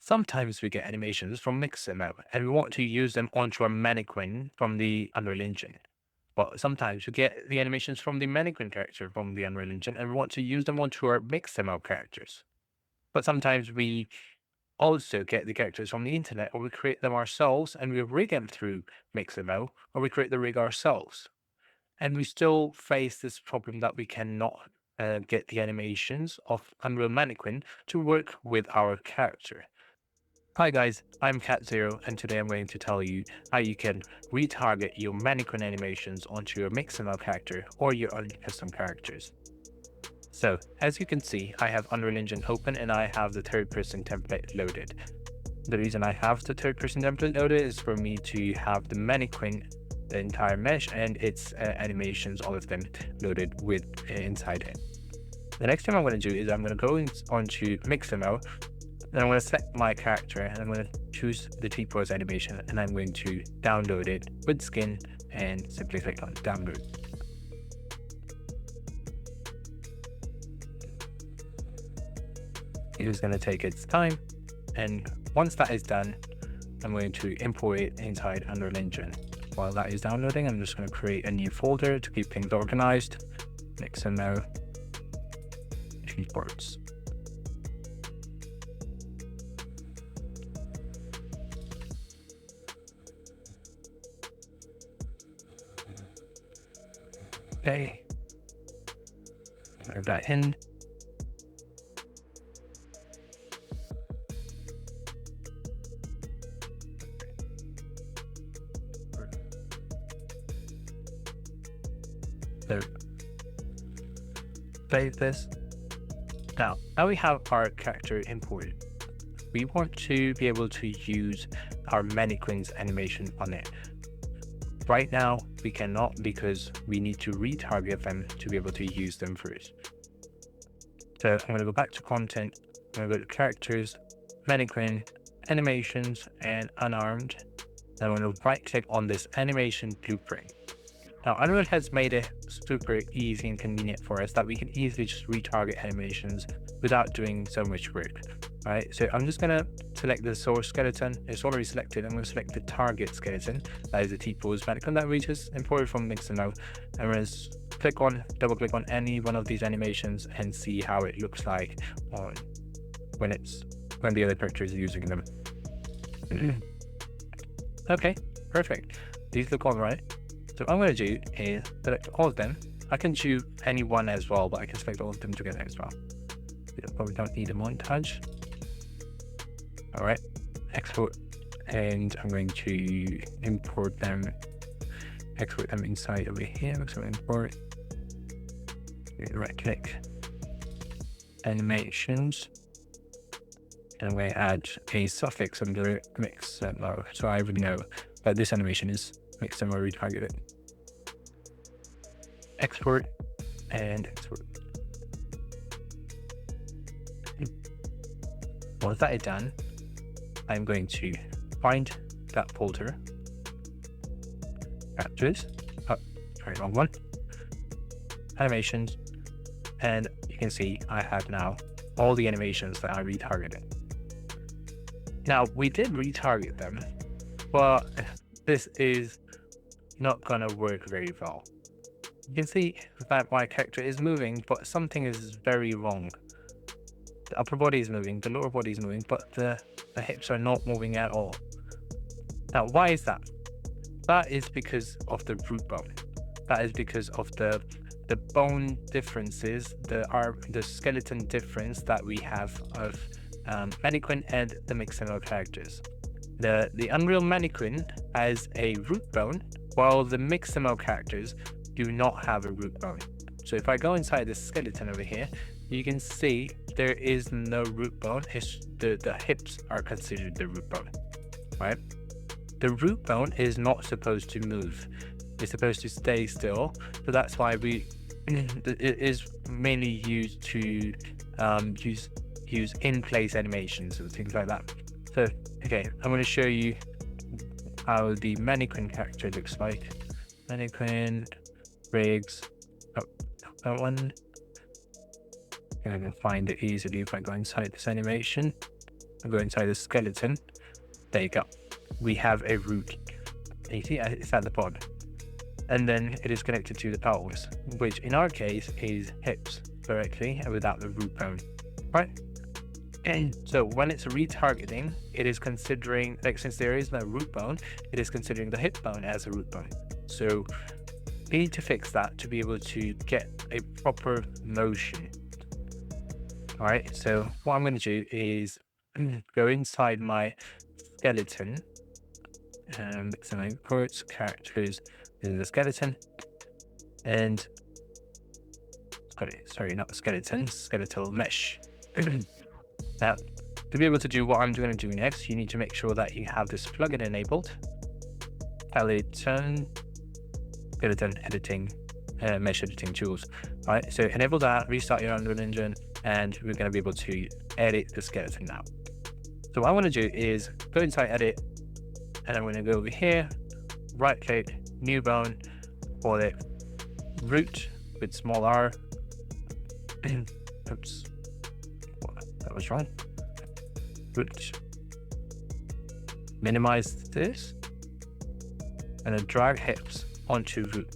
Sometimes we get animations from Mixamo and we want to use them onto our mannequin from the Unreal Engine. But sometimes we get the animations from the mannequin character from the Unreal Engine and we want to use them onto our Mixamo characters. But sometimes we also get the characters from the internet, or we create them ourselves and we rig them through Mixamo, or we create the rig ourselves. And we still face this problem that we cannot get the animations of Unreal Mannequin to work with our character. Hi guys, I'm Cat0 and today I'm going to tell you how you can retarget your mannequin animations onto your Mixamo character or your own custom characters. So, as you can see, I have Unreal Engine open and I have the third-person template loaded. The reason I have the third-person template loaded is for me to have the mannequin, the entire mesh and its animations, all of them loaded with inside it. The next thing I'm going to do is I'm going to go onto Mixamo. Then I'm going to select my character and I'm going to choose the T-pose animation and I'm going to download it with skin and simply click on download. It is going to take its time, and once that is done, I'm going to import it inside Unreal Engine. While that is downloading, I'm just going to create a new folder to keep things organized. Mixamo imports. Okay, throw that in. So, save this. Now we have our character imported. We want to be able to use our mannequin's animation on it. Right now, we cannot because we need to retarget them to be able to use them first. So I'm going to go back to content. I'm going to go to characters, mannequin, animations, and unarmed. Then I'm going to right click on this animation blueprint. Now, Unreal has made it super easy and convenient for us that we can easily just retarget animations without doing so much work. Right, so I'm just going to select the source skeleton. It's already selected. I'm going to select the target skeleton. That is the T-pose mannequin that we just imported from Mixamo. I'm going to double click on any one of these animations and see how it looks like on when the other character is using them. Okay, perfect. These look all right. So what I'm going to do is select all of them. I can choose any one as well, but I can select all of them together as well. We probably don't need a montage. All right, export, and I'm going to import them, export them inside over here. So import, right click, animations, and I'm going to add a suffix under Mixamo. So I already know that this animation is Mixamo retargeted. Export and export. Once that is done, I'm going to find that folder, captures, wrong one, animations, and you can see I have now all the animations that I retargeted. Now, we did retarget them, but this is not gonna work very well. You can see that my character is moving, but something is very wrong. The upper body is moving, the lower body is moving, but the hips are not moving at all. Now, why is that? That is because of the root bone. That is because of the bone differences, the skeleton difference that we have of mannequin and the Mixamo characters. The Unreal Mannequin has a root bone, while the Mixamo characters do not have a root bone. So if I go inside the skeleton over here, you can see there is no root bone. The hips are considered the root bone, right? The root bone is not supposed to move. It's supposed to stay still. So that's why it is mainly used to use in-place animations and things like that. So, okay, I'm going to show you how the mannequin character looks like. Mannequin, rigs, that one. I can find it easily if I go inside this animation. I go inside the skeleton. There you go. We have a root. You see, it's at the bottom. And then it is connected to the pelvis, which in our case is hips directly and without the root bone, right? And so when it's retargeting, it is considering, like, since there is no root bone, it is considering the hip bone as a root bone. So we need to fix that to be able to get a proper motion. All right, so what I'm going to do is go inside my skeleton, Mixamo Rigs, characters in the skeleton, and sorry, not skeleton, skeletal mesh. Now, to be able to do what I'm going to do next, you need to make sure that you have this plugin enabled. Skeleton editing, mesh editing tools. All right, so enable that, restart your Unreal Engine, and we're going to be able to edit the skeleton now. So what I want to do is go inside edit, and I'm going to go over here, right click, new bone, call it root with small r. Oops, that was wrong. Root. Minimize this, and then drag hips onto root.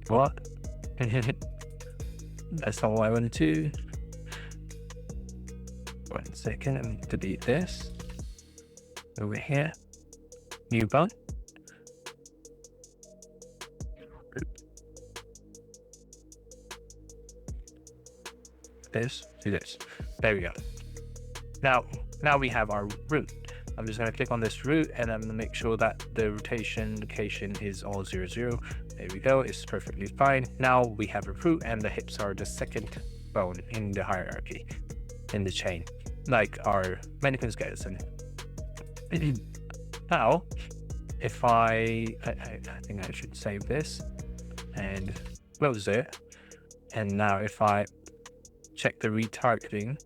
What? That's not what I want to do. 1 second, let me delete this. Over here, new bone. This, do this. There we go. Now we have our root. I'm just going to click on this root, and I'm going to make sure that the rotation location is all 0, 0. There we go. It's perfectly fine. Now we have a root, and the hips are the second bone in the hierarchy, in the chain, like our mannequin skeleton. Now, if I think I should save this and close it. And now if I check the retargeting,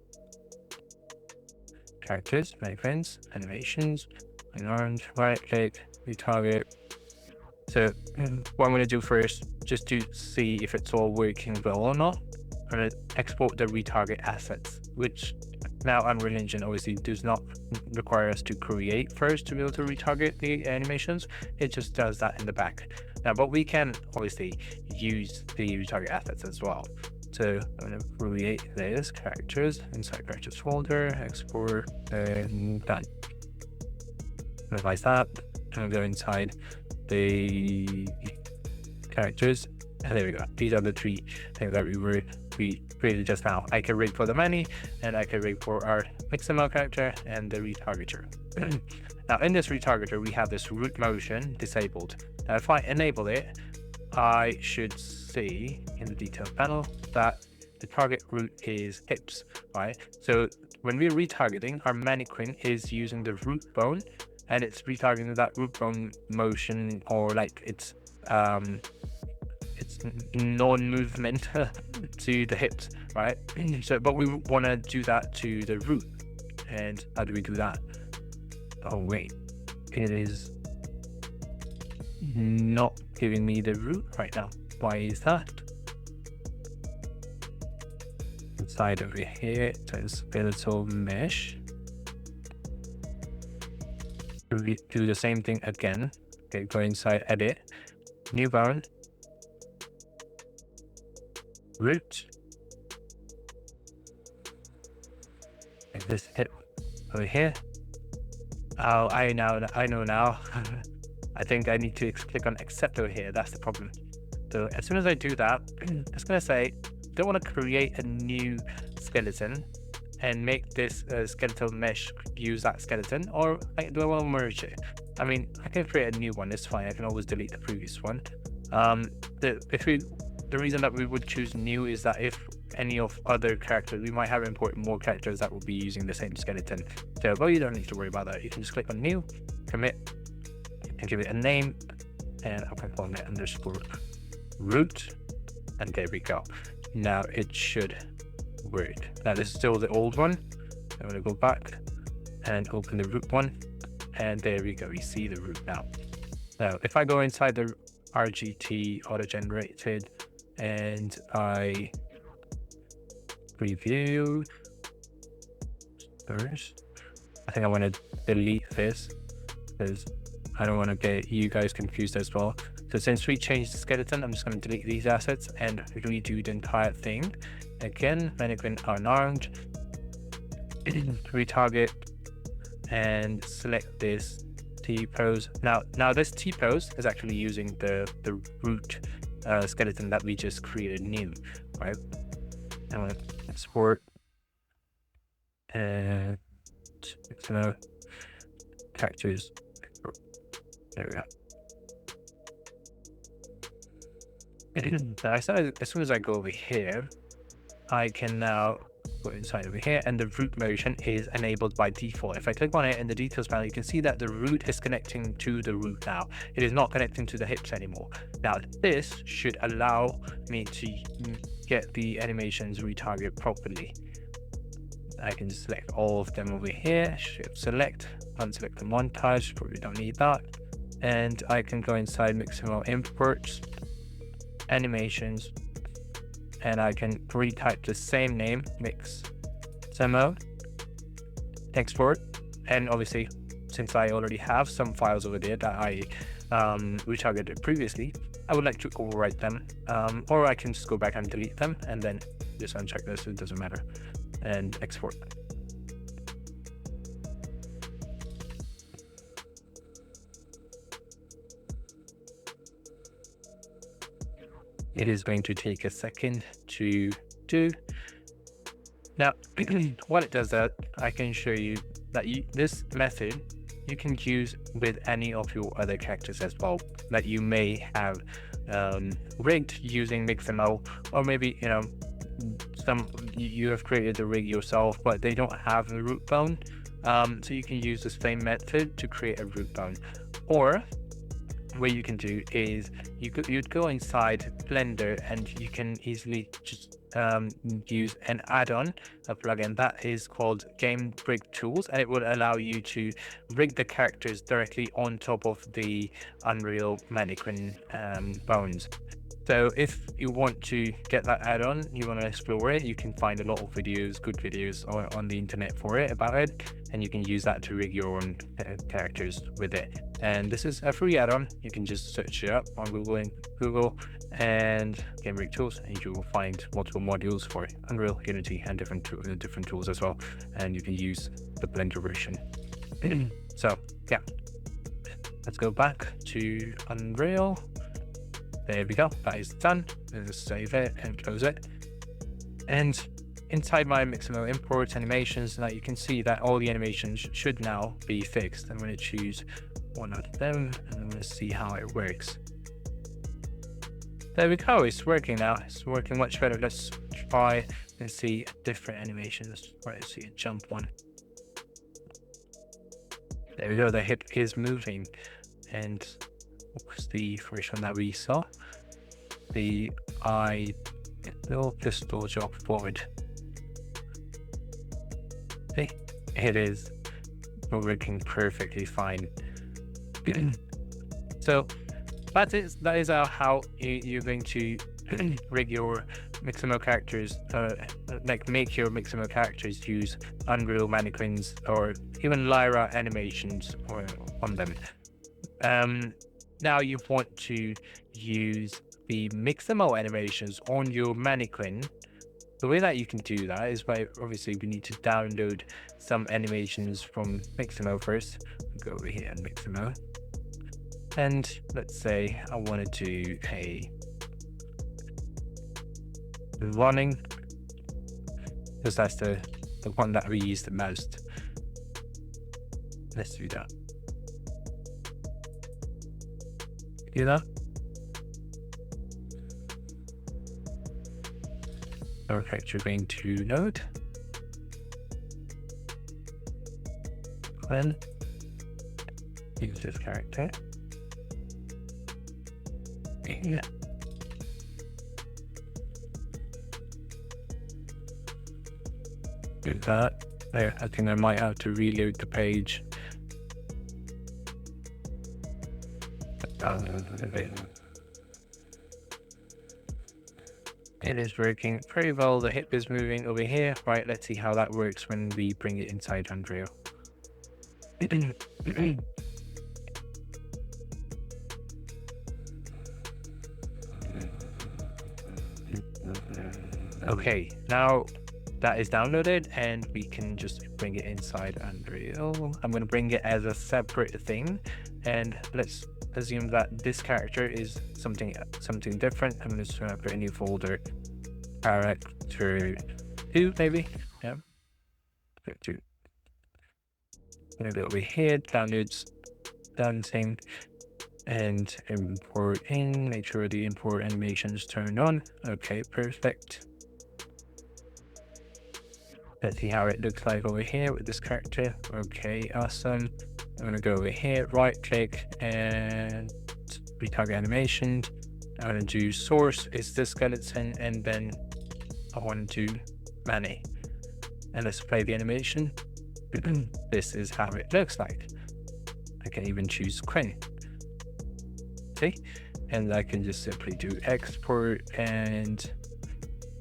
characters, mannequins, animations, and right click, retarget. So what I'm going to do first, just to see if it's all working well or not, I'm going to export the retarget assets, which now Unreal Engine obviously does not require us to create first to be able to retarget the animations. It just does that in the back. Now, but we can obviously use the retarget assets as well. So I'm going to create this characters inside characters folder, export, and done. Minimize that, and go inside the characters, and there we go. These are the 3 things that we created just now. I can rig for the many, and I can rig for our Mixamo character and the retargeter. Now in this retargeter, we have this root motion disabled. Now if I enable it, I should see in the detail panel that the target root is hips, right? So when we're retargeting, our mannequin is using the root bone, and it's retargeting that root bone motion, or like it's non-movement to the hips, right? So, but we want to do that to the root. And how do we do that? Oh wait, it is not giving me the root right now. Why is that? Inside over here, so skeletal mesh. We do the same thing again. Okay, go inside edit, new bone, root. Like this hip over here. Oh, I know now. I think I need to click on accept over here. That's the problem. So as soon as I do that, it's going to say, don't want to create a new skeleton and make this skeletal mesh use that skeleton, or do I want to merge it? I mean, I can create a new one. It's fine. I can always delete the previous one. The reason that we would choose new is that if any of other characters, we might have imported more characters that will be using the same skeleton. So, but you don't need to worry about that. You can just click on new, commit, and give it a name, and I'm going to call it underscore root, and there we go. Now it should work. Now this is still the old one. I'm going to go back and open the root one, and there we go. We see the root now. Now if I go inside the RGT auto generated and I preview, first. I think I want to delete this because I don't want to get you guys confused as well. So since we changed the skeleton, I'm just going to delete these assets and redo the entire thing. Again, mannequin unarmed, retarget, and select this T-pose. Now this T-pose is actually using the root skeleton that we just created new, right? I'm going to export and Mixamo characters. There we go. As soon as I go over here, I can now go inside over here, and the root motion is enabled by default. If I click on it in the details panel, you can see that the root is connecting to the root now. It is not connecting to the hips anymore. Now this should allow me to get the animations retarget properly. I can select all of them over here, shift select, unselect the montage, probably don't need that. And I can go inside Mixamo imports, animations, and I can retype the same name, Mixamo, export. And obviously, since I already have some files over there that I retargeted previously, I would like to overwrite them, or I can just go back and delete them and then just uncheck this, it doesn't matter, and export. It is going to take a second to do. Now, while it does that, I can show you that this method you can use with any of your other characters as well that you may have rigged using Mixamo, or maybe you have created the rig yourself, but they don't have a root bone. So you can use the same method to create a root bone. Or what you can do is you'd go inside Blender and you can easily just use an add-on, a plugin that is called Game Rig Tools, and it will allow you to rig the characters directly on top of the Unreal Mannequin bones. So if you want to get that add-on, you want to explore it, you can find a lot of videos, good videos on the internet for it, about it, and you can use that to rig your own characters with it. And this is a free add-on. You can just search it up on Google and Game Rig Tools, and you will find multiple modules for Unreal, Unity, and different tools as well. And you can use the Blender version. So yeah, let's go back to Unreal. There we go, that is done. Let's save it and close it. And inside my Mixamo import animations, now you can see that all the animations should now be fixed. I'm going to choose one of them and I'm going to see how it works. There we go, it's working now. It's working much better. Let's try and see different animations. Let's see a jump one. There we go, the hip is moving. And what was the version that we saw? The eye little pistol jog forward. See, it is working perfectly fine. So that is how you're going to rig your Mixamo characters, make your Mixamo characters use Unreal Mannequins or even Lyra animations on them. Now you want to use the Mixamo animations on your mannequin. The way that you can do that is by, obviously, we need to download some animations from Mixamo first. Go over here and Mixamo. And let's say I want to do a running, because that's the one that we use the most. Let's do that. Do that. Our character going to node. Then use this character. Yeah. Do that. There, I think I might have to reload the page. It is working very well. The hip is moving over here. Right, let's see how that works when we bring it inside Unreal. Okay, now that is downloaded and we can just bring it inside Unreal. I'm going to bring it as a separate thing, and let's assume that this character is something different. I'm going to put a new folder, character 2 maybe. Yeah, 2. Gonna go over here, downloads, done thing, and import in. Make sure the import animation is turned on. Okay, perfect. Let's see how it looks like over here with this character. Okay, awesome. I'm gonna go over here, right click and retarget animation. I'm gonna do source is the skeleton, and then I want to do Manny. And let's play the animation. This is how it looks like. I can even choose Quinn. See? And I can just simply do export, and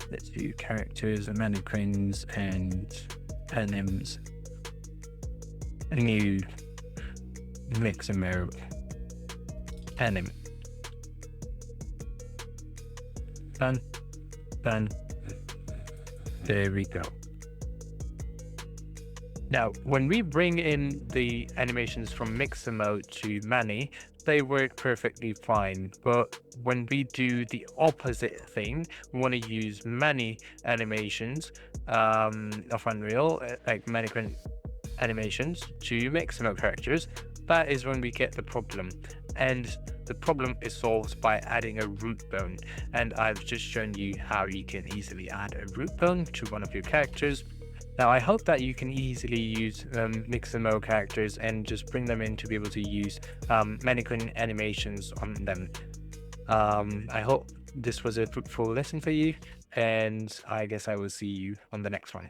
let's do characters and mannequins and anims. A new Mixamo anim. Done. Done. There we go. Now, when we bring in the animations from Mixamo to Manny, they work perfectly fine. But when we do the opposite thing, we want to use Manny animations of Unreal, like Mannequin animations, to Mixamo characters. That is when we get the problem. And the problem is solved by adding a root bone. And I've just shown you how you can easily add a root bone to one of your characters. Now, I hope that you can easily use Mixamo characters and just bring them in to be able to use mannequin animations on them. I hope this was a fruitful lesson for you, and I guess I will see you on the next one.